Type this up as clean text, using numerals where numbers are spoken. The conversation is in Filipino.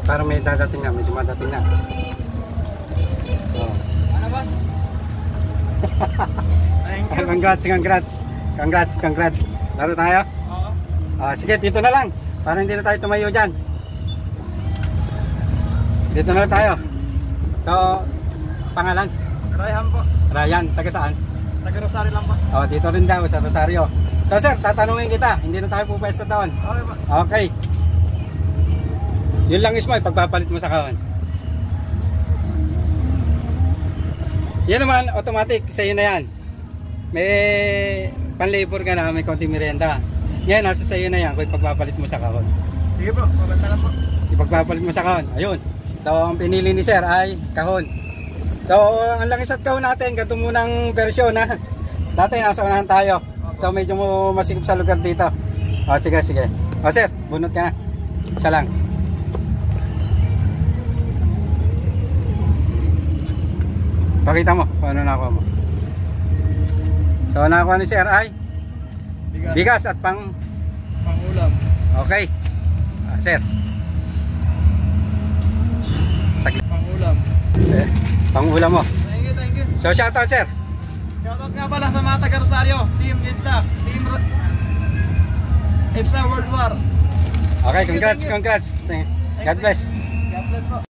Parang may dadating na, may dumadating na. Oh. Ano boss? Thank you. Congrats. Laro tayo? Oo. Sige, dito na lang. Para hindi na tayo tumayo dyan. Dito na lang tayo. So, pangalan? Ryan po. Ryan, taga saan? Taga Rosario lang po. Dito rin daw sa Rosario. So sir, tatanungin kita. Hindi na tayo pupwesto doon. Okay po. Okay. Yun lang is mo, pagpapalit mo sa kahon. Yan naman, automatic. Sa'yo na yan. May pan-labor ka na, may konting merienda. Yan, nasa sa'yo na yan kung pagpapalit mo sa kahon. Sige po, pabanta lang po. Ipagpapalit mo sa kahon. Ayun. So, ang pinili ni sir ay kahon. So, ang langis at kahon natin, ganito munang version ha. Dati nasa unahan tayo. So, medyo masikip sa lugar dito. Sige. Sir, bunot ka na. Isa lang. Pakita mo kung ano nakuha mo. So, nakuha ni sir ay bigas at Pangulam. Okay. Sir. Saglit. Pangulam. Pangulam mo. Thank you. So, shoutout sir. Shoutout nga pala sa mga taga Rosario. Team EDSA. Team EDSA World War. Okay, congrats. God bless. God bless po.